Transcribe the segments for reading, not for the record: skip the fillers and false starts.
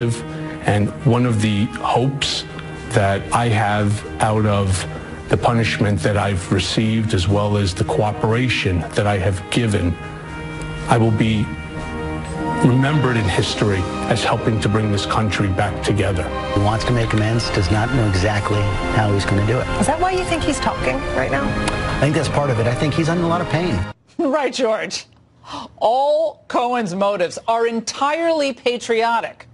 And one of the hopes that I have out of the punishment that I've received, as well as the cooperation that I have given, I will be remembered in history as helping to bring this country back together. He wants to make amends, does not know exactly how he's going to do it. Is that why you think he's talking right now? I think that's part of it. I think he's under a lot of pain. Right, George. All Cohen's motives are entirely patriotic.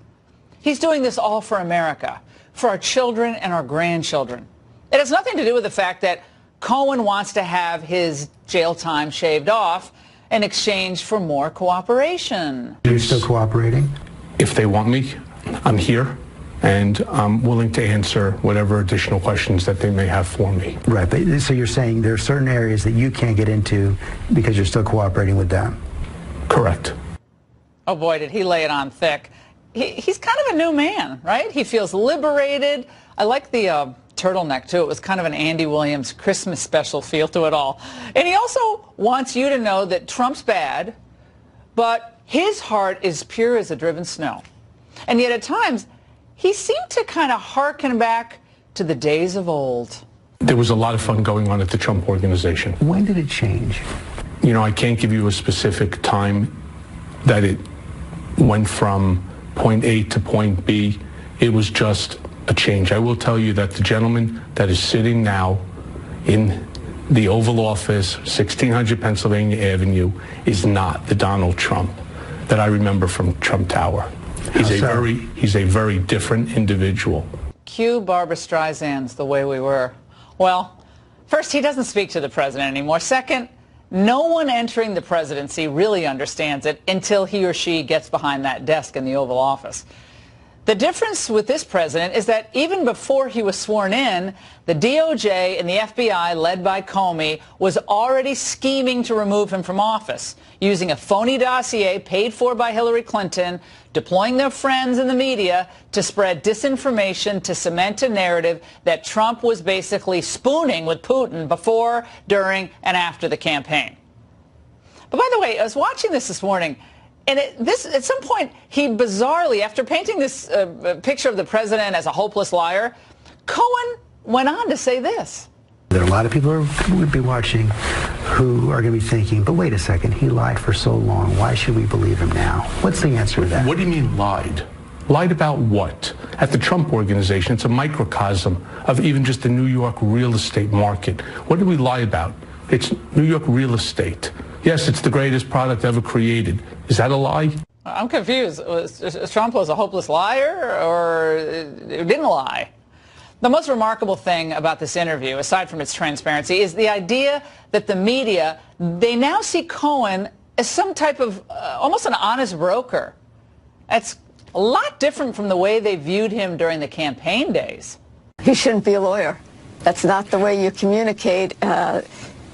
He's doing this all for America, for our children and our grandchildren. It has nothing to do with the fact that Cohen wants to have his jail time shaved off in exchange for more cooperation. Are you still cooperating? If they want me, I'm here, and I'm willing to answer whatever additional questions that they may have for me. Right, but so you're saying there are certain areas that you can't get into because you're still cooperating with them? Correct. Oh boy, did he lay it on thick. He's kind of a new man, right? He feels liberated. I like the turtleneck, too. It was kind of an Andy Williams Christmas special feel to it all. And he also wants you to know that Trump's bad, but his heart is pure as a driven snow. And yet at times, he seemed to kind of hearken back to the days of old. There was a lot of fun going on at the Trump Organization. When did it change? You know, I can't give you a specific time that it went from point A to point B. It was just a change. I will tell you that the gentleman that is sitting now in the Oval Office, 1600 Pennsylvania Avenue, is not the Donald Trump that I remember from Trump Tower. He's a very different individual. Cue Barbra Streisand's The Way We Were. Well, first, he doesn't speak to the president anymore. Second, no one entering the presidency really understands it until he or she gets behind that desk in the Oval Office. The difference with this president is that even before he was sworn in, the DOJ and the FBI, led by Comey, was already scheming to remove him from office, using a phony dossier paid for by Hillary Clinton, deploying their friends in the media to spread disinformation to cement a narrative that Trump was basically spooning with Putin before, during, and after the campaign. But by the way, I was watching this morning, and at some point, he bizarrely, after painting this picture of the president as a hopeless liar, Cohen went on to say this. There are a lot of people who would be watching who are going to be thinking, but wait a second, he lied for so long. Why should we believe him now? What's the answer to that? What do you mean lied? Lied about what? At the Trump Organization, it's a microcosm of even just the New York real estate market. What did we lie about? It's New York real estate. Yes, it's the greatest product ever created. Is that a lie? I'm confused. Trump was a hopeless liar, or didn't lie? The most remarkable thing about this interview, aside from its transparency, is the idea that the media, they now see Cohen as some type of almost an honest broker. That's a lot different from the way they viewed him during the campaign days. He shouldn't be a lawyer. That's not the way you communicate.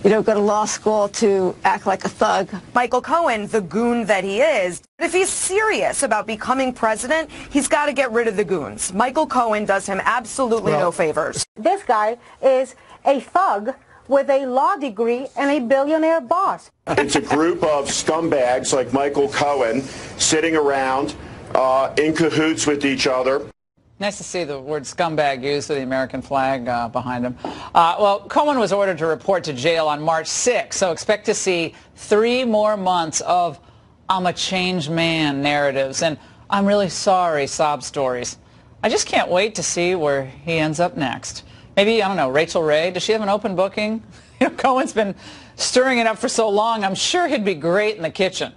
You don't go to law school to act like a thug. Michael Cohen, the goon that he is, if he's serious about becoming president, he's got to get rid of the goons. Michael Cohen does him absolutely no favors. This guy is a thug with a law degree and a billionaire boss. It's a group of scumbags like Michael Cohen sitting around in cahoots with each other. Nice to see the word scumbag used with the American flag behind him. Well, Cohen was ordered to report to jail on March 6th, so expect to see 3 more months of I'm a changed man narratives and I'm really sorry sob stories. I just can't wait to see where he ends up next. Maybe, I don't know, Rachel Ray, does she have an open booking? You know, Cohen's been stirring it up for so long, I'm sure he'd be great in the kitchen.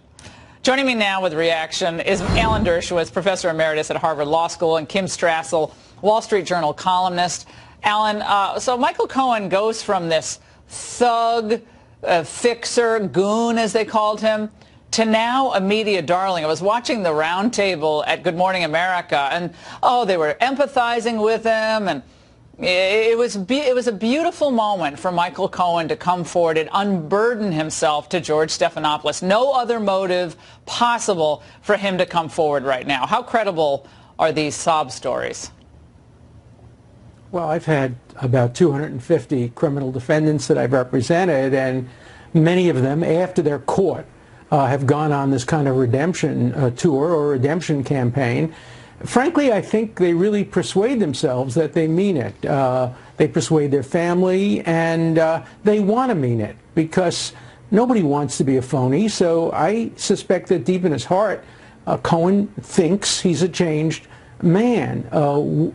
Joining me now with reaction is Alan Dershowitz, Professor Emeritus at Harvard Law School, and Kim Strassel, Wall Street Journal columnist. Alan, so Michael Cohen goes from this thug, fixer, goon, as they called him, to now a media darling. I was watching the roundtable at Good Morning America, and, oh, they were empathizing with him, and it was a beautiful moment for Michael Cohen to come forward and unburden himself to George Stephanopoulos. No other motive possible for him to come forward right now. How credible are these sob stories? Well, I've had about 250 criminal defendants that I've represented, and many of them, after they're caught, have gone on this kind of redemption tour or redemption campaign. frankly, I think they really persuade themselves that they mean it. They persuade their family, and they want to mean it, because nobody wants to be a phony. So I suspect that deep in his heart, Cohen thinks he's a changed man.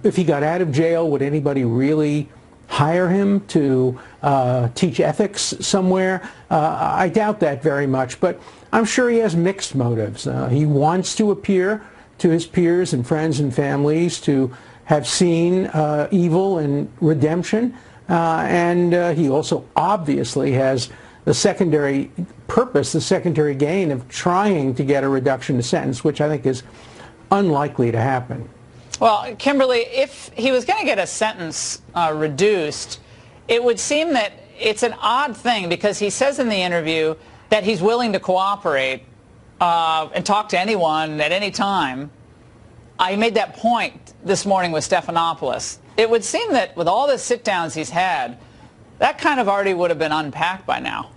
If he got out of jail, would anybody really hire him to teach ethics somewhere? I doubt that very much, but I'm sure he has mixed motives. He wants to appear to his peers and friends and families to have seen evil and redemption, and he also obviously has the secondary purpose, the secondary gain of trying to get a reduction in sentence, which I think is unlikely to happen. Well, Kimberly, if he was going to get a sentence reduced, it would seem that it's an odd thing, because he says in the interview that he's willing to cooperate and talk to anyone at any time. I made that point this morning with Stephanopoulos. It would seem that with all the sit-downs he's had, that kind of already would have been unpacked by now.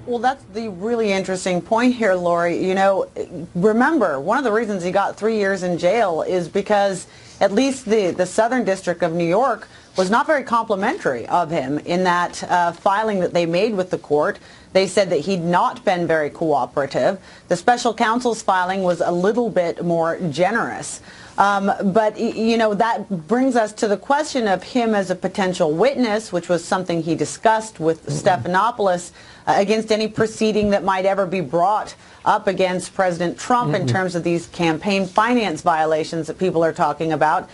Well, that's the really interesting point here, Lori. You know, remember, one of the reasons he got 3 years in jail is because at least the Southern District of New York was not very complimentary of him in that filing that they made with the court. They said that he'd not been very cooperative. The special counsel's filing was a little bit more generous. But, you know, that brings us to the question of him as a potential witness, which was something he discussed with Stephanopoulos, against any proceeding that might ever be brought up against President Trump in terms of these campaign finance violations that people are talking about.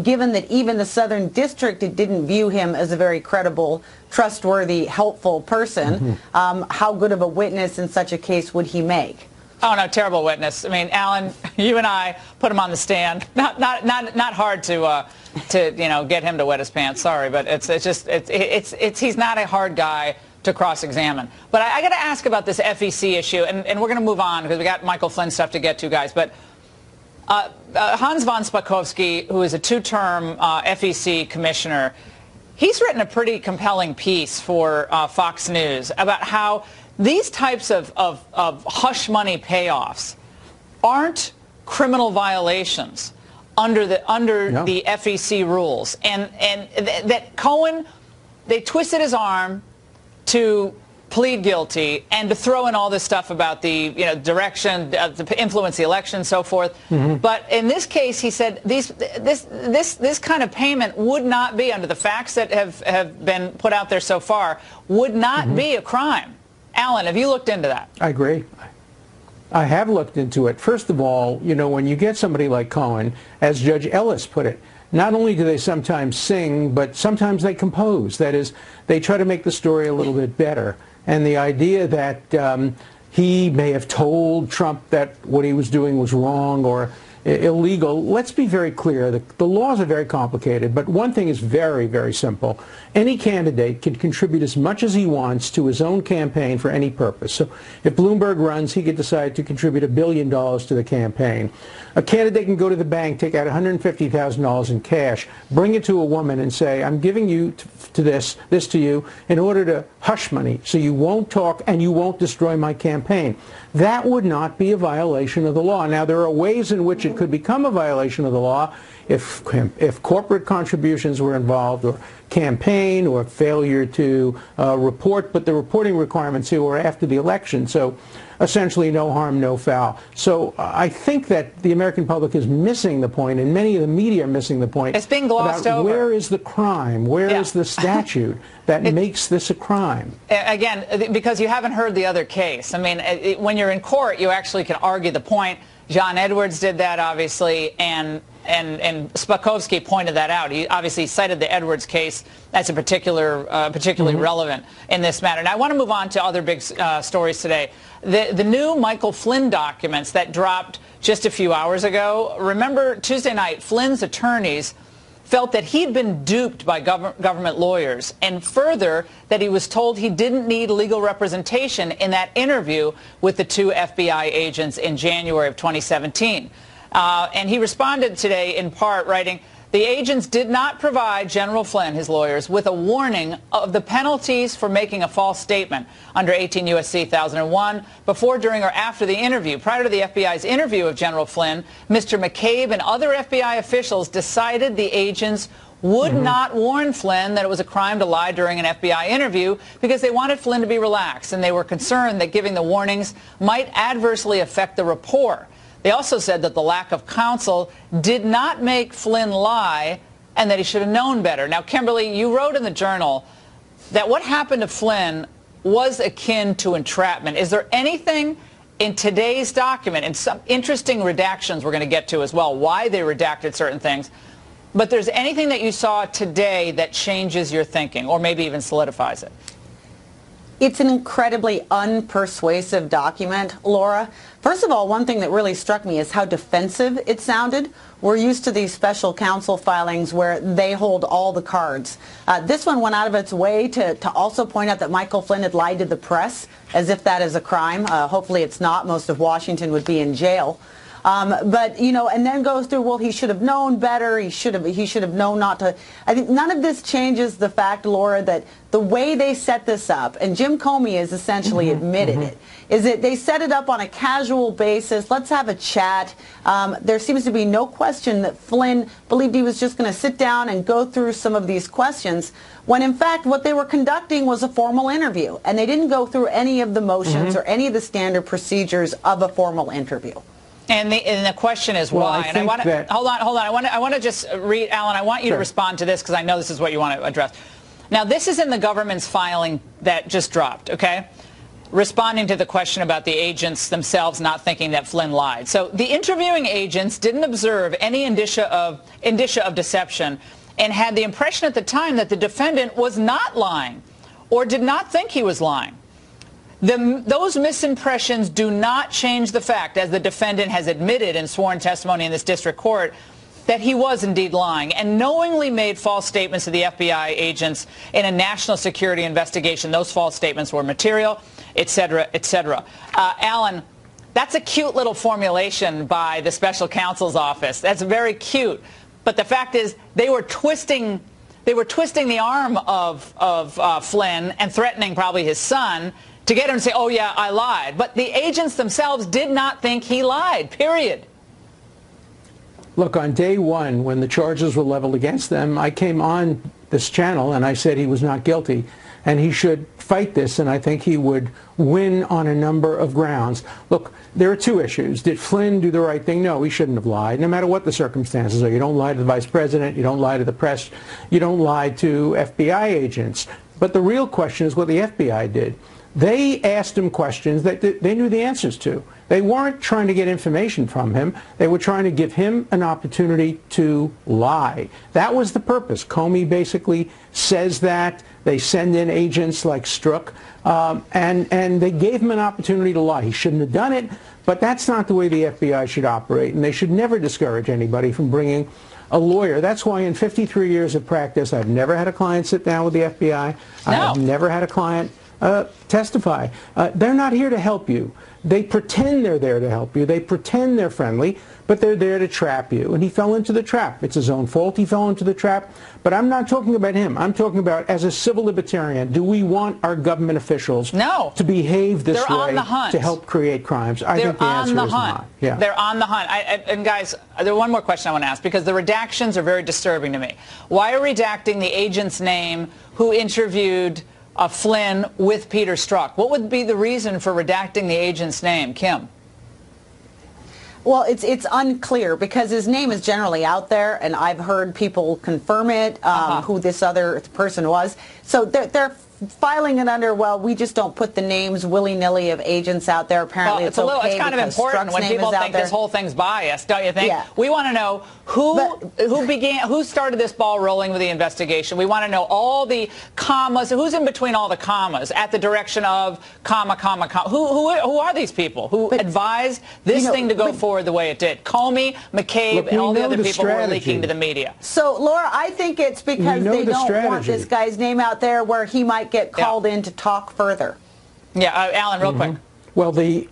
Given that even the Southern District didn't view him as a very credible, trustworthy, helpful person, how good of a witness in such a case would he make? Oh, no, terrible witness. I mean, Alan, you and I put him on the stand. Not hard to you know, get him to wet his pants. Sorry, but he's not a hard guy to cross-examine. But I got to ask about this FEC issue, and we're going to move on because we got Michael Flynn stuff to get to, guys. But Hans von Spakovsky, who is a two-term FEC commissioner, he's written a pretty compelling piece for Fox News about how these types of hush money payoffs aren't criminal violations under the FEC rules, and that Cohen, they twisted his arm to plead guilty and to throw in all this stuff about the direction to influence the election and so forth. But in this case, he said this kind of payment would not be, under the facts that have been put out there so far, would not be a crime. Alan, have you looked into that? I agree. I have looked into it. First of all, you know, when you get somebody like Cohen, as Judge Ellis put it, not only do they sometimes sing, but sometimes they compose. That is, they try to make the story a little bit better. And the idea that he may have told Trump that what he was doing was wrong or illegal, let's be very clear. The laws are very complicated, but one thing is very, very simple. Any candidate can contribute as much as he wants to his own campaign for any purpose. So if Bloomberg runs, he could decide to contribute $1 billion to the campaign. A candidate can go to the bank, take out $150,000 in cash, bring it to a woman and say, I'm giving you this to you in order to hush money so you won't talk and you won't destroy my campaign. That would not be a violation of the law. Now, there are ways in which it could become a violation of the law if corporate contributions were involved, or campaign, or failure to report, but the reporting requirements here were after the election. So essentially no harm, no foul. So I think that the American public is missing the point, and many of the media are missing the point. It's being glossed over. Where is the crime? Where is the statute that makes this a crime? Again, because you haven't heard the other case. I mean, when you're in court, you actually can argue the point. John Edwards did that, obviously, and Spakovsky pointed that out. He obviously cited the Edwards case as a particularly relevant in this matter. Now, I want to move on to other big stories today. The new Michael Flynn documents that dropped just a few hours ago. Remember, Tuesday night, Flynn's attorneys felt that he'd been duped by government lawyers, and further, that he was told he didn't need legal representation in that interview with the two FBI agents in January of 2017. And he responded today in part writing, the agents did not provide General Flynn, his lawyers, with a warning of the penalties for making a false statement under 18 U.S.C. 1001 before, during, or after the interview. Prior to the FBI's interview of General Flynn, Mr. McCabe and other FBI officials decided the agents would not warn Flynn that it was a crime to lie during an FBI interview because they wanted Flynn to be relaxed, and they were concerned that giving the warnings might adversely affect the rapport. They also said that the lack of counsel did not make Flynn lie and that he should have known better. Now, Kimberly, you wrote in the Journal that what happened to Flynn was akin to entrapment. Is there anything in today's document, and some interesting redactions we're going to get to as well, why they redacted certain things, but there's anything that you saw today that changes your thinking or maybe even solidifies it? It's an incredibly unpersuasive document, Laura. First of all, one thing that really struck me is how defensive it sounded. We're used to these special counsel filings where they hold all the cards. This one went out of its way to also point out that Michael Flynn had lied to the press, as if that is a crime. Hopefully it's not. Most of Washington would be in jail. But, you know, and then goes through, well, he should have known better. He should have known not to. I think none of this changes the fact, Laura, that the way they set this up, and Jim Comey has essentially admitted it, is that they set it up on a casual basis. Let's have a chat. There seems to be no question that Flynn believed he was just going to sit down and go through some of these questions, when in fact what they were conducting was a formal interview, and they didn't go through any of the motions or any of the standard procedures of a formal interview. And the question is why. And I want to hold on. I want to just read, Alan. I want you to respond to this because I know this is what you want to address. Now, this is in the government's filing that just dropped. Okay, responding to the question about the agents themselves not thinking that Flynn lied. So the interviewing agents didn't observe any indicia of deception and had the impression at the time that the defendant was not lying or did not think he was lying. Those misimpressions do not change the fact, as the defendant has admitted in sworn testimony in this district court, that he was indeed lying and knowingly made false statements to the FBI agents in a national security investigation. Those false statements were material, et cetera, et cetera. Alan, that's a cute little formulation by the special counsel's office. That's very cute. But the fact is they were twisting the arm of Flynn and threatening probably his son to get him to say, oh, yeah, I lied. But the agents themselves did not think he lied, period. Look, on day one, when the charges were leveled against them, I came on this channel and I said he was not guilty and he should fight this, and I think he would win on a number of grounds. Look, there are two issues. Did Flynn do the right thing? No, he shouldn't have lied, no matter what the circumstances are. You don't lie to the vice president. You don't lie to the press. You don't lie to FBI agents. But the real question is what the FBI did. They asked him questions that they knew the answers to. They weren't trying to get information from him. They were trying to give him an opportunity to lie. That was the purpose. Comey basically says that. They send in agents like Strzok, and they gave him an opportunity to lie. He shouldn't have done it, but that's not the way the FBI should operate, and they should never discourage anybody from bringing a lawyer. That's why in 53 years of practice, I've never had a client sit down with the FBI. I've never had a client testify. They're not here to help you. They pretend they're there to help you. They pretend they're friendly, but they're there to trap you. And he fell into the trap. It's his own fault he fell into the trap. But I'm not talking about him. I'm talking about, as a civil libertarian, do we want our government officials to behave this way to help create crimes? I think the answer is not. Yeah. They're on the hunt. And guys, there's one more question I want to ask, because the redactions are very disturbing to me. Why are redacting the agent's name who interviewed Flynn with Peter Strzok? What would be the reason for redacting the agent's name, Kim? Well, it's unclear because his name is generally out there, and I've heard people confirm it, who this other person was. So they're filing it under, well, we just don't put the names willy-nilly of agents out there. Apparently, it's kind of important when people think this whole thing's biased, don't you think? Yeah. We want to know who started this ball rolling with the investigation. We want to know all the commas, who's in between all the commas at the direction of comma, comma, comma. Who are these people who advised this thing to go forward the way it did? Comey, McCabe, and all the other people who are leaking to the media. So, Laura, I think it's because they don't want this guy's name out there where he might get called in to talk further. Yeah, Alan, real quick. Well, the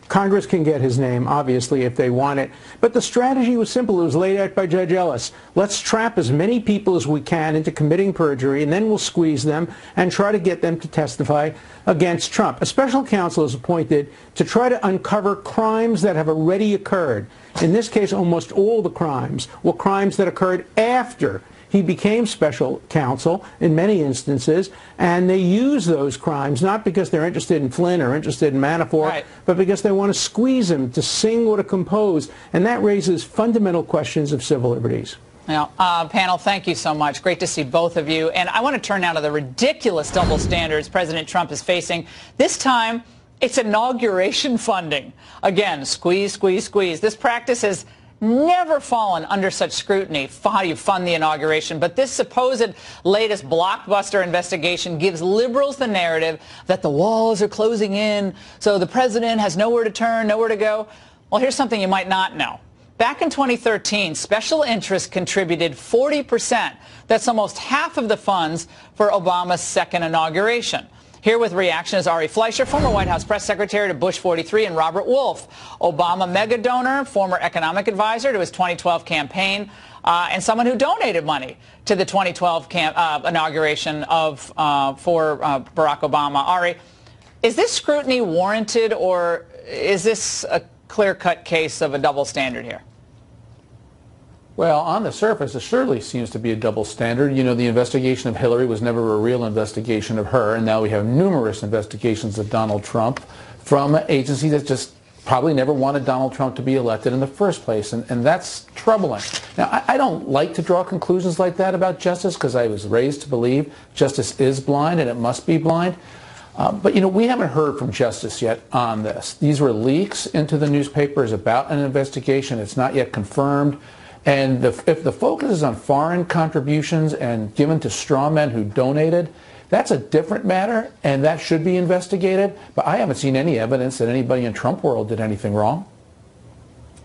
Congress can get his name, obviously, if they want it. But the strategy was simple. It was laid out by Judge Ellis. Let's trap as many people as we can into committing perjury, and then we'll squeeze them and try to get them to testify against Trump. A special counsel is appointed to try to uncover crimes that have already occurred. In this case, almost all the crimes were crimes that occurred after he became special counsel in many instances, and they use those crimes not because they're interested in Flynn or interested in Manafort, but because they want to squeeze him to sing or to compose, and that raises fundamental questions of civil liberties. Now, panel, thank you so much. Great to see both of you. And I want to turn now to the ridiculous double standards President Trump is facing. This time, it's inauguration funding. Again, squeeze, squeeze, squeeze. This practice has never fallen under such scrutiny. How do you fund the inauguration? But this supposed latest blockbuster investigation gives liberals the narrative that the walls are closing in, so the president has nowhere to turn, nowhere to go. Well, here's something you might not know. Back in 2013, special interests contributed 40%. That's almost half of the funds for Obama's second inauguration. Here with reaction is Ari Fleischer, former White House press secretary to Bush 43, and Robert Wolf, Obama mega donor, former economic advisor to his 2012 campaign, and someone who donated money to the 2012 inauguration for Barack Obama. Ari, is this scrutiny warranted, or is this a clear-cut case of a double standard here? Well, on the surface, it surely seems to be a double standard. You know, the investigation of Hillary was never a real investigation of her, and now we have numerous investigations of Donald Trump from agencies that just probably never wanted Donald Trump to be elected in the first place, and that's troubling. Now, I don't like to draw conclusions like that about justice because I was raised to believe justice is blind and it must be blind. But, you know, we haven't heard from justice yet on this. These were leaks into the newspapers about an investigation. It's not yet confirmed. And if the focus is on foreign contributions and given to straw men who donated, that's a different matter, and that should be investigated. But I haven't seen any evidence that anybody in Trump world did anything wrong.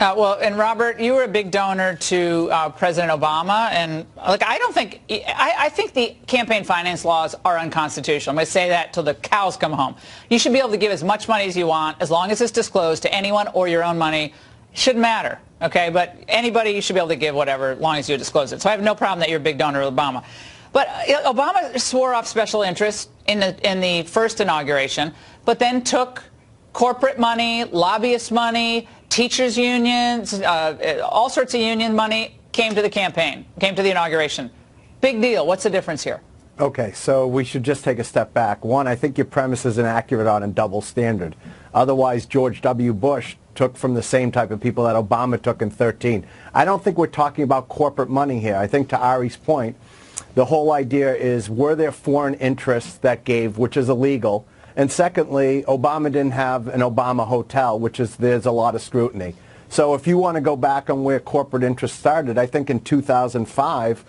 Well, and Robert, you were a big donor to President Obama, and look, I think the campaign finance laws are unconstitutional. I'm going to say that till the cows come home. You should be able to give as much money as you want, as long as it's disclosed to anyone or your own money. Shouldn't matter, okay? But anybody, you should be able to give whatever, as long as you disclose it. So I have no problem that you're a big donor of Obama. But Obama swore off special interests in the first inauguration, but then took corporate money, lobbyist money, teachers' unions, all sorts of union money, came to the campaign, came to the inauguration. Big deal. What's the difference here? Okay, so we should just take a step back. One, I think your premise is inaccurate on a double standard. Otherwise, George W. Bush took from the same type of people that Obama took in 2013. I don't think we're talking about corporate money here. I think to Ari's point, the whole idea is, were there foreign interests that gave, which is illegal? And secondly, Obama didn't have an Obama hotel, there's a lot of scrutiny. So if you want to go back on where corporate interests started, I think in 2005,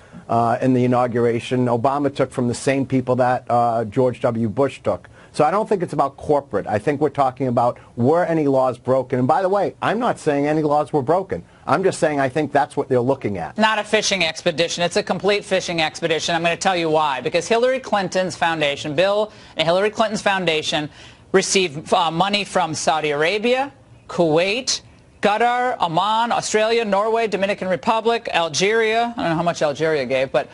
in the inauguration, Obama took from the same people that George W. Bush took. So I don't think it's about corporate. I think we're talking about, were any laws broken? And by the way, I'm not saying any laws were broken. I'm just saying I think that's what they're looking at. Not a fishing expedition. It's a complete fishing expedition. I'm going to tell you why. Because Hillary Clinton's foundation, Bill and Hillary Clinton's foundation, received money from Saudi Arabia, Kuwait, Qatar, Oman, Australia, Norway, Dominican Republic, Algeria. I don't know how much Algeria gave, but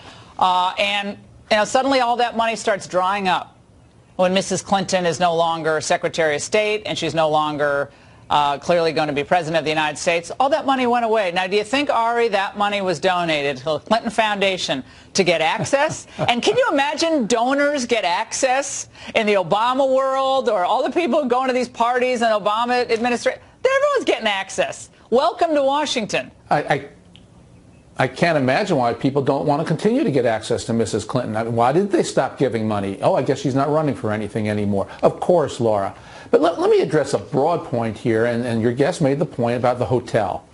and suddenly all that money starts drying up when Mrs. Clinton is no longer Secretary of State and she's no longer clearly going to be President of the United States. All that money went away. Now, do you think, Ari, that money was donated to the Clinton Foundation to get access? And can you imagine donors get access in the Obama world, or all the people going to these parties and Obama administration? Everyone's getting access. Welcome to Washington. I can't imagine why people don't want to continue to get access to Mrs. Clinton. I mean, why did they stop giving money? Oh, I guess she's not running for anything anymore. Of course, Laura. But let me address a broad point here, and your guest made the point about the hotel.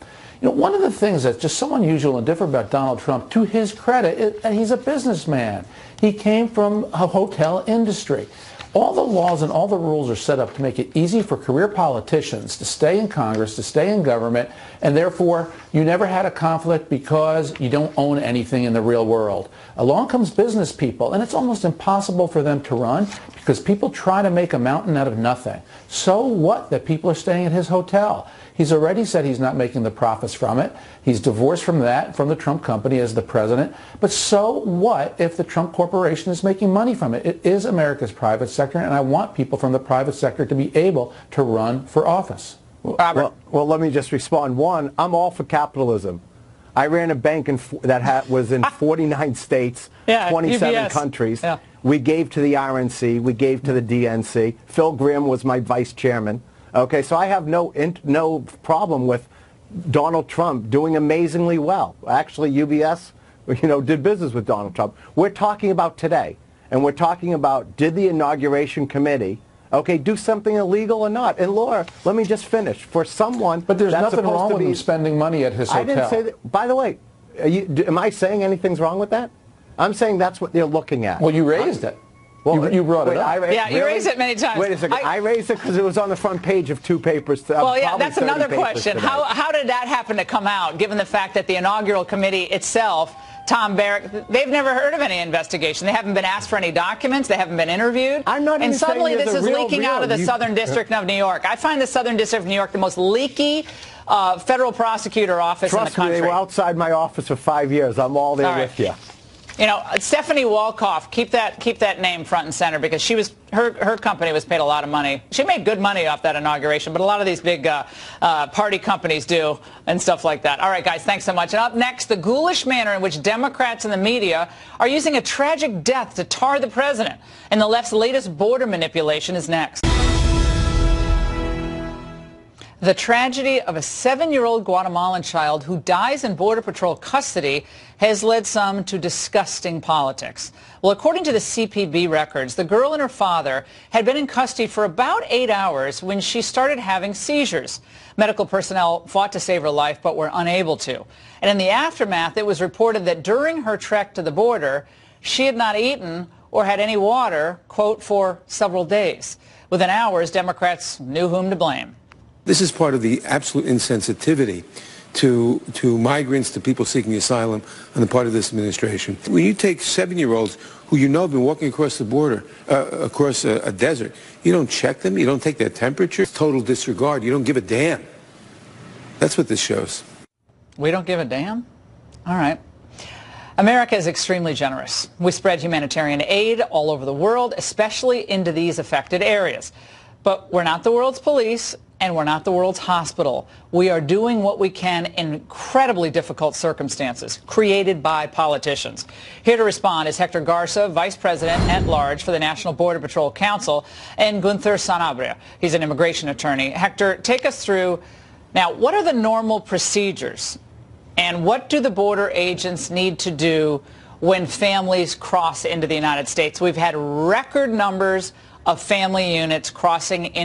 You know, one of the things that's just so unusual and different about Donald Trump, to his credit, is that he's a businessman. He came from a hotel industry. All the laws and all the rules are set up to make it easy for career politicians to stay in Congress, to stay in government, and therefore you never had a conflict because you don't own anything in the real world. Along comes business people, and it's almost impossible for them to run because people try to make a mountain out of nothing. So what that people are staying at his hotel? He's already said he's not making the profits from it. He's divorced from that, from the Trump company as the president. But so what if the Trump Corporation is making money from it? It is America's private sector, and I want people from the private sector to be able to run for office. Well, let me just respond. One, I'm all for capitalism. I ran a bank that was in 49 states, 27 UBS. countries. Yeah. We gave to the RNC. We gave to the DNC. Phil Grimm was my vice chairman. Okay, so I have no problem with Donald Trump doing amazingly well. Actually, UBS, did business with Donald Trump. We're talking about today, and we're talking about did the inauguration committee, do something illegal or not? And Laura, let me just finish. For someone, but there's that's nothing wrong to with be him spending money at his hotel. I didn't say that. By the way, am I saying anything's wrong with that? I'm saying that's what they're looking at. Well, you raised it. Well, you brought it up. You raised it many times. Wait a second. I raised it because it was on the front page of 2 papers. Well, yeah, that's another question. How did that happen to come out, given the fact that the inaugural committee itself, Tom Barrack, they've never heard of any investigation. They haven't been asked for any documents. They haven't been interviewed. I'm not and even suddenly saying this is leaking out of the Southern District of New York. I find the Southern District of New York the most leaky federal prosecutor office in the country. Trust me, they were outside my office for 5 years. I'm all there with you. Stephanie Wolkoff, keep that name front and center because her company was paid a lot of money. She made good money off that inauguration, but a lot of these big party companies do and stuff like that. All right, guys, thanks so much. And up next, the ghoulish manner in which Democrats and the media are using a tragic death to tar the president. And the left's latest border manipulation is next. The tragedy of a 7-year-old Guatemalan child who dies in Border Patrol custody has led some to disgusting politics. Well, according to the CPB records, the girl and her father had been in custody for about 8 hours when she started having seizures. Medical personnel fought to save her life but were unable to. And in the aftermath, it was reported that during her trek to the border, she had not eaten or had any water, quote, for several days. Within hours, Democrats knew whom to blame. This is part of the absolute insensitivity to migrants, to people seeking asylum on the part of this administration. When you take 7-year-olds who have been walking across the border, across a desert, you don't check them, you don't take their temperature, total disregard, you don't give a damn. That's what this shows. We don't give a damn? All right. America is extremely generous. We spread humanitarian aid all over the world, especially into these affected areas. But we're not the world's police, and we're not the world's hospital. We are doing what we can in incredibly difficult circumstances created by politicians. Here to respond is Hector Garza, Vice President at Large for the National Border Patrol Council, and Gunther Sanabria. He's an immigration attorney. Hector, take us through, now, what are the normal procedures, and what do the border agents need to do when families cross into the United States? We've had record numbers of family units crossing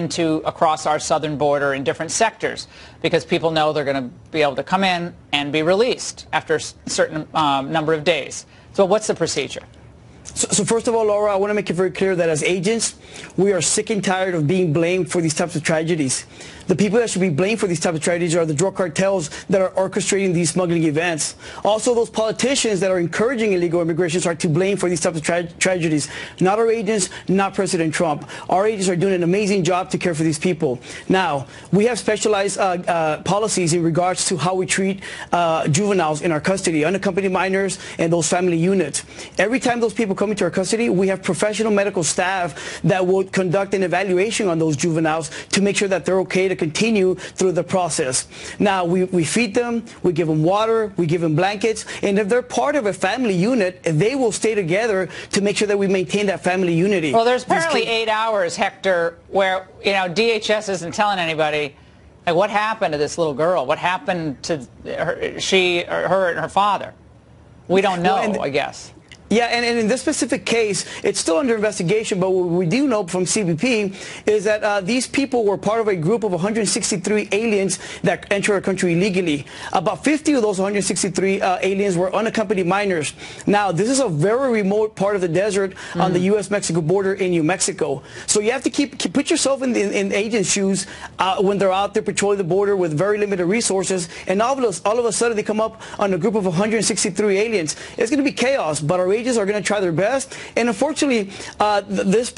across our southern border in different sectors because people know they're going to be able to come in and be released after a certain number of days. So what's the procedure? So first of all, Laura, I want to make it very clear that as agents, we are sick and tired of being blamed for these types of tragedies. The people that should be blamed for these types of tragedies are the drug cartels that are orchestrating these smuggling events. Also, those politicians that are encouraging illegal immigration are to blame for these types of tragedies. Not our agents, not President Trump. Our agents are doing an amazing job to care for these people. Now, we have specialized policies in regards to how we treat juveniles in our custody, unaccompanied minors, and those family units. Every time those people come into our custody, we have professional medical staff that will conduct an evaluation on those juveniles to make sure that they're okay to continue through the process. Now, we feed them, we give them water, we give them blankets, and if they're part of a family unit, they will stay together to make sure that we maintain that family unity. Well, there's apparently 8 hours, Hector, where, DHS isn't telling anybody, like, what happened to this little girl? What happened to her and her father? We don't know, I guess. Yeah, and in this specific case, it's still under investigation, but what we do know from CBP is that these people were part of a group of 163 aliens that entered our country illegally. About 50 of those 163 aliens were unaccompanied minors. Now, this is a very remote part of the desert on the U.S.-Mexico border in New Mexico. So you have to put yourself in agents' shoes when they're out there patrolling the border with very limited resources, and all of a sudden they come up on a group of 163 aliens. It's going to be chaos, but our agents are going to try their best. And unfortunately, this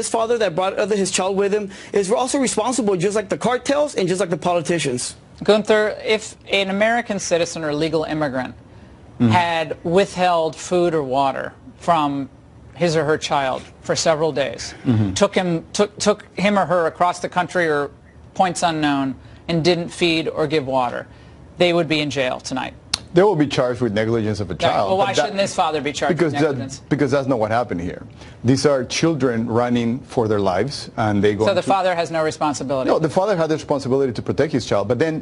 father that brought his child with him is also responsible, just like the cartels and just like the politicians. Gunther, if an American citizen or legal immigrant had withheld food or water from his or her child for several days, took him or her across the country or points unknown, and didn't feed or give water, they would be in jail tonight. They will be charged with negligence of a child. Well, why shouldn't this father be charged with negligence? Because that's not what happened here. These are children running for their lives, and they go. So the father has no responsibility? No, the father had the responsibility to protect his child, but then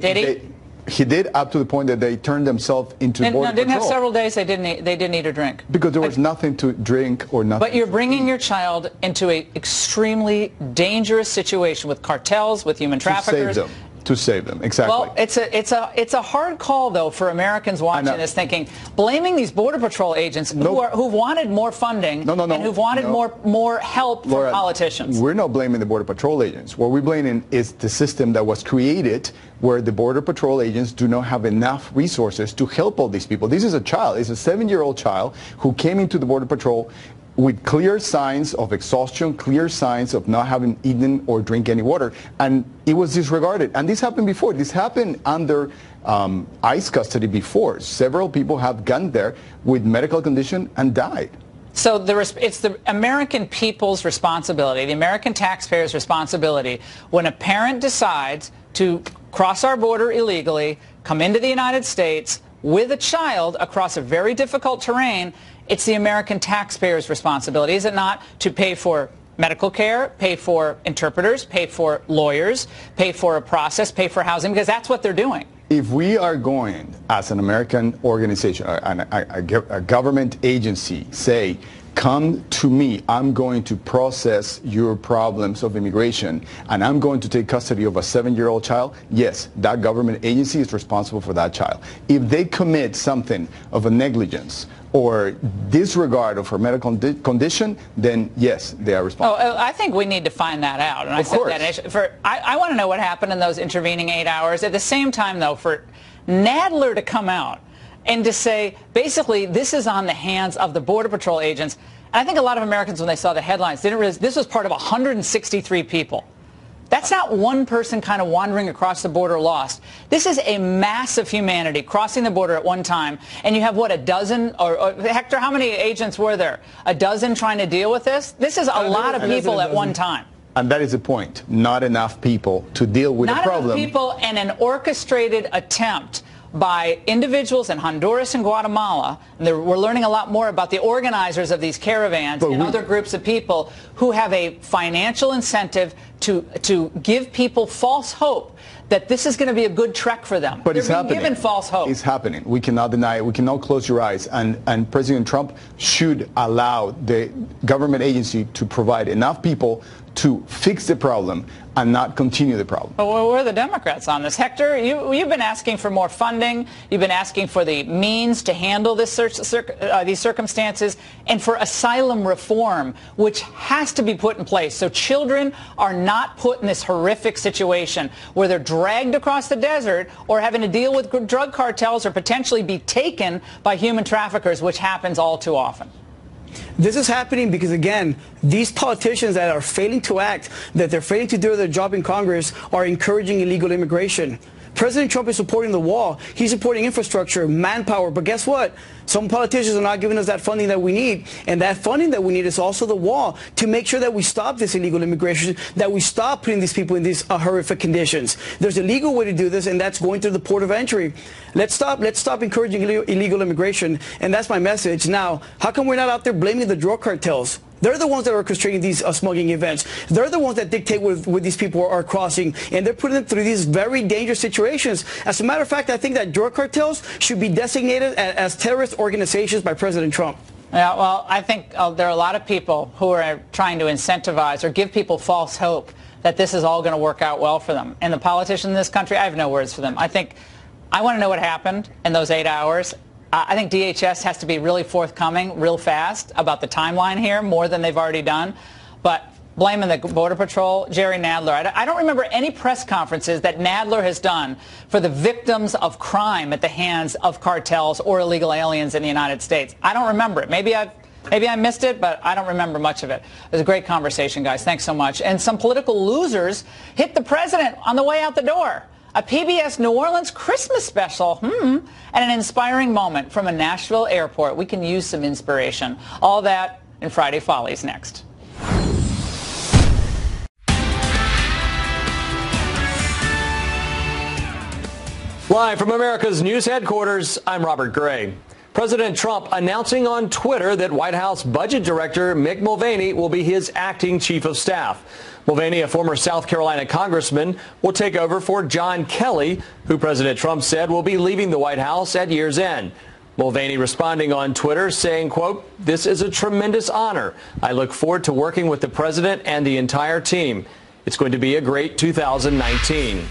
he did up to the point that they turned themselves into border patrol. Didn't have several days they didn't eat or drink. Because there was nothing to drink or nothing. But you're bringing your child into an extremely dangerous situation with cartels, with human traffickers. To save them, exactly. Well, it's a hard call though for Americans watching this, thinking, blaming these Border Patrol agents who've wanted more funding and who've wanted more help from politicians. We're not blaming the Border Patrol agents. What we're blaming is the system that was created where the Border Patrol agents do not have enough resources to help all these people. This is a child. It's a 7-year-old child who came into the Border Patrol with clear signs of exhaustion, clear signs of not having eaten or drink any water, and it was disregarded. And this happened before. This happened under ICE custody before. Several people have gone there with medical condition and died. So it's the American people's responsibility, the American taxpayers' responsibility, when a parent decides to cross our border illegally, come into the United States with a child across a very difficult terrain. It's the American taxpayers' responsibility, is it not, to pay for medical care, pay for interpreters, pay for lawyers, pay for a process, pay for housing, because that's what they're doing. If we are going, as an American organization, a government agency, say, come to me, I'm going to process your problems of immigration, and I'm going to take custody of a 7-year-old child, yes, that government agency is responsible for that child. If they commit something of a negligence or disregard of her medical condition, then yes, they are responsible. Oh, I think we need to find that out. And of course. I want to know what happened in those intervening 8 hours. At the same time, though, for Nadler to come out and to say, basically, this is on the hands of the Border Patrol agents. And I think a lot of Americans, when they saw the headlines, didn't realize this was part of 163 people. That's not one person kind of wandering across the border lost. This is a mass of humanity crossing the border at one time. And you have, what, a dozen? Or Hector, how many agents were there? A dozen trying to deal with this? This is a lot of people at one time. And that is the point. Not enough people to deal with the problem. Not enough people, and an orchestrated attempt by individuals in Honduras and Guatemala, and we're learning a lot more about the organizers of these caravans and other groups of people who have a financial incentive to give people false hope that this is going to be a good trek for them. But it's happening. They're being given false hope. It's happening. We cannot deny it. We cannot close your eyes. And President Trump should allow the government agency to provide enough people to fix the problem and not continue the problem. Well, where are the Democrats on this? Hector, you've been asking for more funding. You've been asking for the means to handle these circumstances and for asylum reform, which has to be put in place so children are not put in this horrific situation where they're dragged across the desert or having to deal with drug cartels or potentially be taken by human traffickers, which happens all too often. This is happening because, again, these politicians that are failing to act, that they're failing to do their job in Congress, are encouraging illegal immigration. President Trump is supporting the wall. He's supporting infrastructure, manpower. But guess what? Some politicians are not giving us that funding that we need. And that funding that we need is also the wall to make sure that we stop this illegal immigration, that we stop putting these people in these horrific conditions. There's a legal way to do this, and that's going through the port of entry. Let's stop encouraging illegal immigration. And that's my message. Now, how come we're not out there blaming the drug cartels? They're the ones that are orchestrating these smuggling events. They're the ones that dictate where these people are crossing, and they're putting them through these very dangerous situations. As a matter of fact, I think that drug cartels should be designated as terrorist organizations by President Trump. Yeah, well, I think there are a lot of people who are trying to incentivize or give people false hope that this is all going to work out well for them. And the politicians in this country, I have no words for them. I want to know what happened in those 8 hours. I think DHS has to be really forthcoming real fast about the timeline here, more than they've already done. But blaming the Border Patrol, Jerry Nadler, I don't remember any press conferences that Nadler has done for the victims of crime at the hands of cartels or illegal aliens in the United States. I don't remember it. Maybe I missed it, but I don't remember much of it. It was a great conversation, guys. Thanks so much. And some political losers hit the president on the way out the door. A PBS New Orleans Christmas special, and an inspiring moment from a Nashville airport. We can use some inspiration. All that in Friday Follies next. Live from America's news headquarters, I'm Robert Gray. President Trump announcing on Twitter that White House Budget Director Mick Mulvaney will be his acting chief of staff. Mulvaney, a former South Carolina congressman, will take over for John Kelly, who President Trump said will be leaving the White House at year's end. Mulvaney responding on Twitter saying, quote, "This is a tremendous honor. I look forward to working with the president and the entire team. It's going to be a great 2019.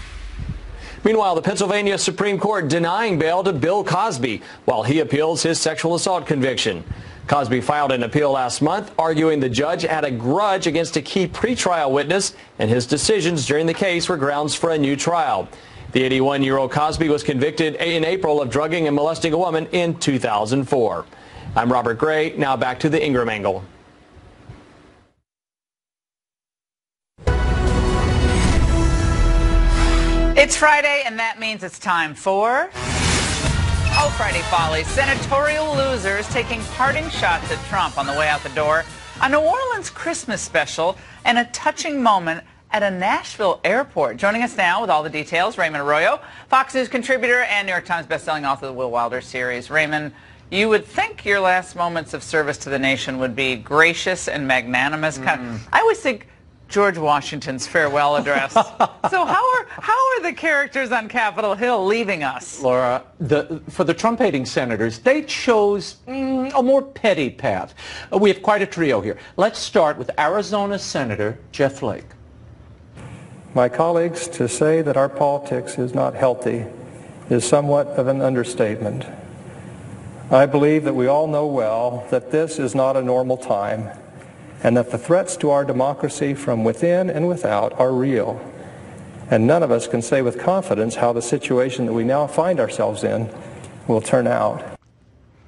Meanwhile, the Pennsylvania Supreme Court denying bail to Bill Cosby while he appeals his sexual assault conviction. Cosby filed an appeal last month, arguing the judge had a grudge against a key pretrial witness, and his decisions during the case were grounds for a new trial. The 81-year-old Cosby was convicted in April of drugging and molesting a woman in 2004. I'm Robert Gray. Now back to the Ingraham Angle. It's Friday, and that means it's time for Friday Follies. Senatorial losers taking parting shots at Trump on the way out the door, a New Orleans Christmas special, and a touching moment at a Nashville airport. Joining us now with all the details, Raymond Arroyo, Fox News contributor and New York Times bestselling author of the Will Wilder series. Raymond, you would think your last moments of service to the nation would be gracious and magnanimous. I always think George Washington's farewell address. So how are the characters on Capitol Hill leaving us? Laura, for the Trump-hating senators, they chose a more petty path. We have quite a trio here. Let's start with Arizona Senator Jeff Flake. My colleagues, to say that our politics is not healthy is somewhat of an understatement. I believe that we all know well that this is not a normal time, and that the threats to our democracy from within and without are real. And none of us can say with confidence how the situation that we now find ourselves in will turn out.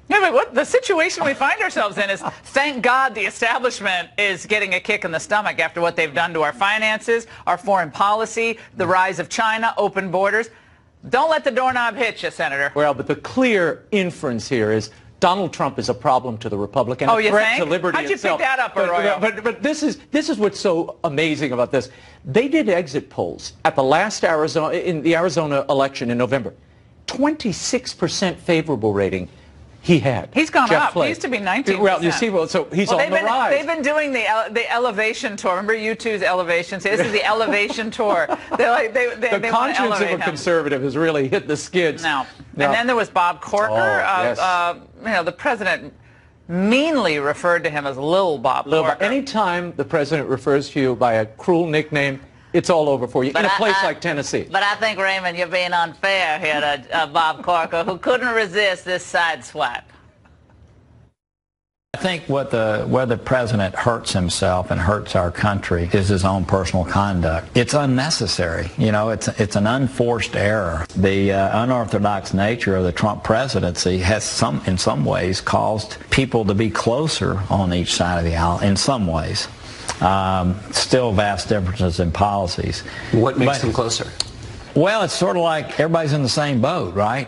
Yeah, but what the situation we find ourselves in is, thank God the establishment is getting a kick in the stomach after what they've done to our finances, our foreign policy, the rise of China, open borders. Don't let the doorknob hit you, Senator. Well, but the clear inference here is Donald Trump is a problem to the Republic and a threat to liberty itself. How'd you pick that up, Arroyo? But this is what's so amazing about this. They did exit polls at the last Arizona election in November. 26% favorable rating. He had. He's gone Jeff up. Flake. He used to be 19%. Well, you see, so he's on the rise. They've been doing the elevation tour. Remember U2's elevation? See, this is the elevation tour. The conscience of a conservative has really hit the skids. Now. And then there was Bob Corker. The president meanly referred to him as Lil Bob Corker. Anytime the president refers to you by a cruel nickname, it's all over for you in a place like Tennessee. But I think, Raymond, you're being unfair here to Bob Corker, who couldn't resist this side swipe. I think where the president hurts himself and hurts our country is his own personal conduct. It's unnecessary. You know, it's an unforced error. The unorthodox nature of the Trump presidency has in some ways caused people to be closer on each side of the aisle in some ways. Still vast differences in policies. What makes them closer? Well, it's sort of like everybody's in the same boat, right?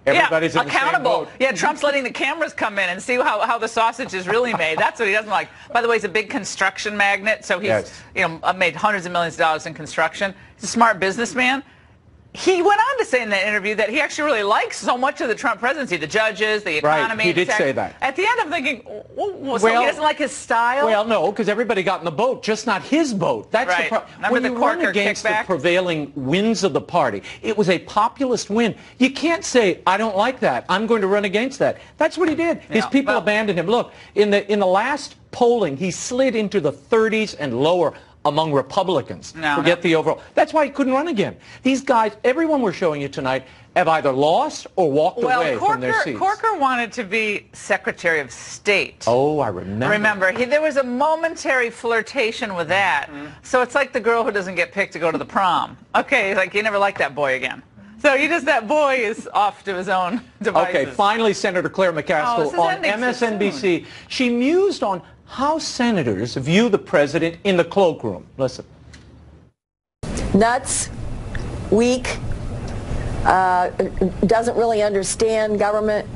Everybody's accountable. Yeah, Trump's letting the cameras come in and see how the sausage is really made. That's what he doesn't like. By the way, he's a big construction magnate, so he's made hundreds of millions of dollars in construction. He's a smart businessman. he went on to say in that interview that he actually really likes so much of the Trump presidency, the judges, the economy. Right, he did say that. At the end, I'm thinking, so he doesn't like his style? Well, no, because everybody got in the boat, just not his boat. That's right. the problem. Remember When the you run Corker against kickback? the prevailing winds of the party, it was a populist win. You can't say, I don't like that. I'm going to run against that. That's what he did. His people abandoned him. Look, in the last polling, he slid into the 30s and lower among Republicans. Forget the overall. That's why he couldn't run again. These guys, everyone we're showing you tonight, have either lost or walked away from their seats. Corker wanted to be Secretary of State. Oh, I remember. There was a momentary flirtation with that. So it's like the girl who doesn't get picked to go to the prom. Okay, like you never liked that boy again. So that boy is off to his own devices. Okay, finally, Senator Claire McCaskill on MSNBC. She mused on how senators view the president in the cloakroom. Listen. Nuts, weak, doesn't really understand government,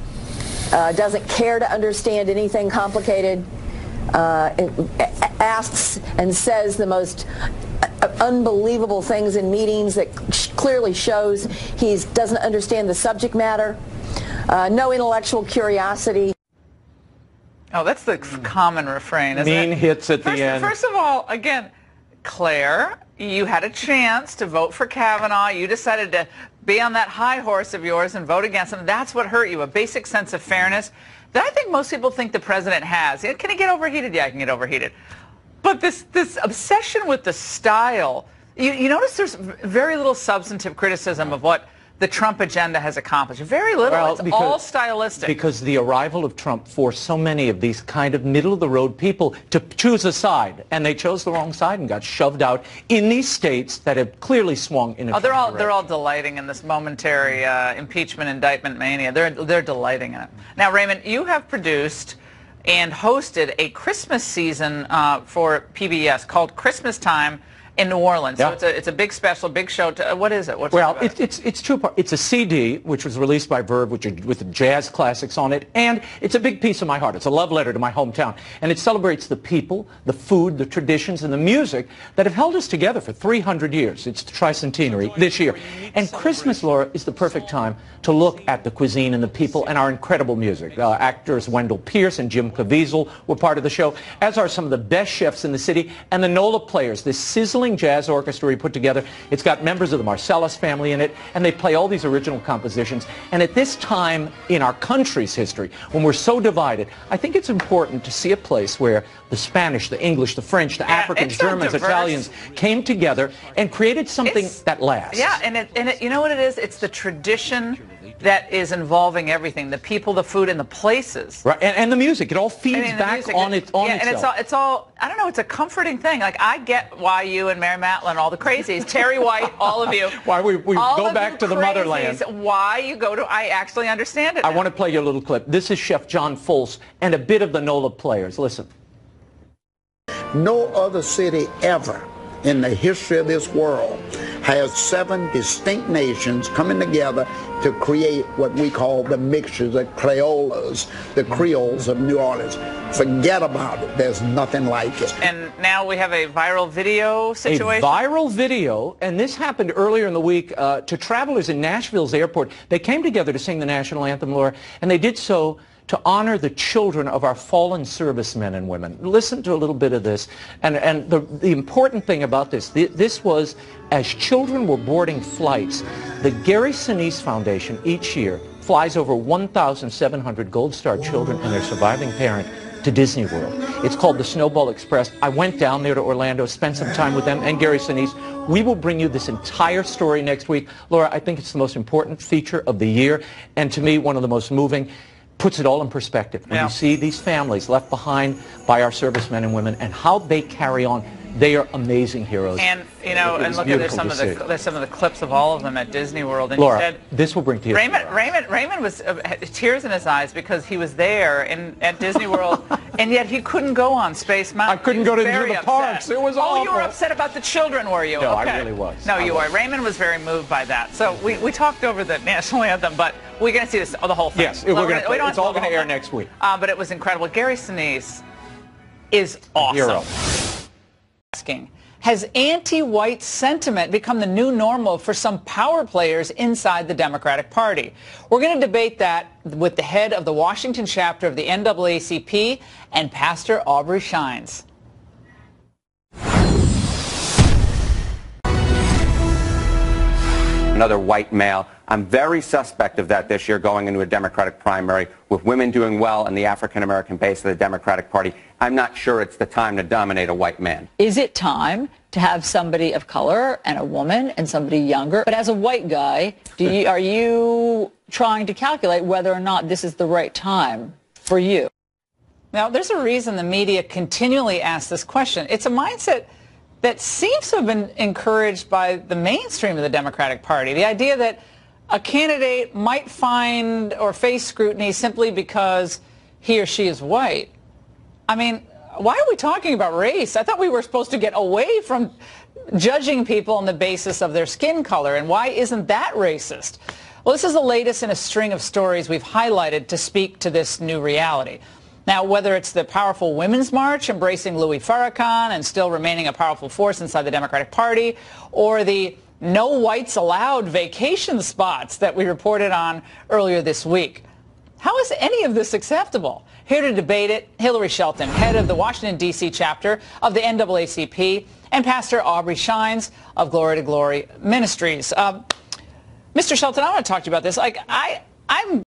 doesn't care to understand anything complicated, asks and says the most unbelievable things in meetings that clearly shows he doesn't understand the subject matter, no intellectual curiosity. Oh, that's the common refrain, isn't Mean it? hits at the end. First of all, again, Claire, you had a chance to vote for Kavanaugh. You decided to be on that high horse of yours and vote against him. That's what hurt you, a basic sense of fairness that I think most people think the president has. Can he get overheated? Yeah, he can get overheated. But this obsession with the style, you notice there's very little substantive criticism of what the Trump agenda has accomplished. Very little. Well, it's all stylistic. Because the arrival of Trump forced so many of these kind of middle-of-the-road people to choose a side, and they chose the wrong side and got shoved out in these states that have clearly swung in a they're all delighting in this momentary impeachment indictment mania. They're delighting in it. Now, Raymond, you have produced and hosted a Christmas season for PBS called Christmas Time in New Orleans. Yeah. So it's a big special, big show. What is it? Well, it's two parts. It's a CD, which was released by Verve, with the jazz classics on it, and it's a big piece of my heart. It's a love letter to my hometown, and it celebrates the people, the food, the traditions, and the music that have held us together for 300 years. It's the tricentenary this year. And Christmas, Laura, is the perfect time to look at the cuisine and the people and our incredible music. Actors Wendell Pierce and Jim Caviezel were part of the show, as are some of the best chefs in the city, and the NOLA players, this sizzling jazz orchestra we put together. It's got members of the Marcellus family in it, and they play all these original compositions. And at this time in our country's history, when we're so divided, I think it's important to see a place where the Spanish, the English, the French, the Africans, Germans, Italians came together and created something that lasts. Yeah, and you know what it is? It's the tradition that is involving everything, the people, the food, and the places. Right, and the music. It all feeds back on itself. And it's all, I don't know, it's a comforting thing. Like, I get why you and Mary Matlin, all the crazies, Terry White, all of you. Why we go back to the motherland. Why you go to, I actually understand it I now. want to play you a little clip. This is Chef John Folse and a bit of the NOLA players. Listen. No other city ever in the history of this world has 7 distinct nations coming together to create what we call the mixtures, the Crayolas, the Creoles of New Orleans. Forget about it. There's nothing like it. And now we have a viral video situation. A viral video, and this happened earlier in the week to travelers in Nashville's airport. They came together to sing the national anthem, Laura, and they did so to honor the children of our fallen servicemen and women. Listen to a little bit of this. And the important thing about this was as children were boarding flights, the Gary Sinise Foundation each year flies over 1,700 Gold Star children and their surviving parent to Disney World. It's called the Snowball Express. I went down there to Orlando, spent some time with them and Gary Sinise. We will bring you this entire story next week. Laura, I think it's the most important feature of the year, and to me, one of the most moving. Puts it all in perspective. When you see these families left behind by our servicemen and women and how they carry on, they are amazing heroes. And you know, and look at there's some of the clips of all of them at Disney World. And Laura, he said, this will bring tears. Raymond was tears in his eyes because he was there at Disney World, and yet he couldn't go on Space Mountain. I couldn't go to the parks. It was awful. Oh, you were upset about the children, were you? No, okay. I really was. No, you were. Raymond was very moved by that. So we talked over the national anthem, but we're going to see this, the whole thing. Yes, it's all going to air next week. But it was incredible. Gary Sinise is awesome. Hero. Asking, Has anti-white sentiment become the new normal for some power players inside the Democratic Party? We're going to debate that with the head of the Washington chapter of the NAACP and Pastor Aubrey Shines. Another white male. I'm very suspect of that this year going into a Democratic primary with women doing well in the African-American base of the Democratic Party. I'm not sure it's the time to dominate a white man. Is it time to have somebody of color and a woman and somebody younger? But as a white guy, are you trying to calculate whether or not this is the right time for you? Now, there's a reason the media continually asks this question. It's a mindset that seems to have been encouraged by the mainstream of the Democratic Party. The idea that a candidate might find or face scrutiny simply because he or she is white. I mean, why are we talking about race? I thought we were supposed to get away from judging people on the basis of their skin color, and why isn't that racist? Well, this is the latest in a string of stories we've highlighted to speak to this new reality. Now, whether it's the powerful Women's March embracing Louis Farrakhan and still remaining a powerful force inside the Democratic Party, or the no whites allowed vacation spots that we reported on earlier this week. How is any of this acceptable? Here to debate it, Hillary Shelton, head of the Washington, D.C. chapter of the NAACP, and Pastor Aubrey Shines of Glory to Glory Ministries. Mr. Shelton, I want to talk to you about this. I'm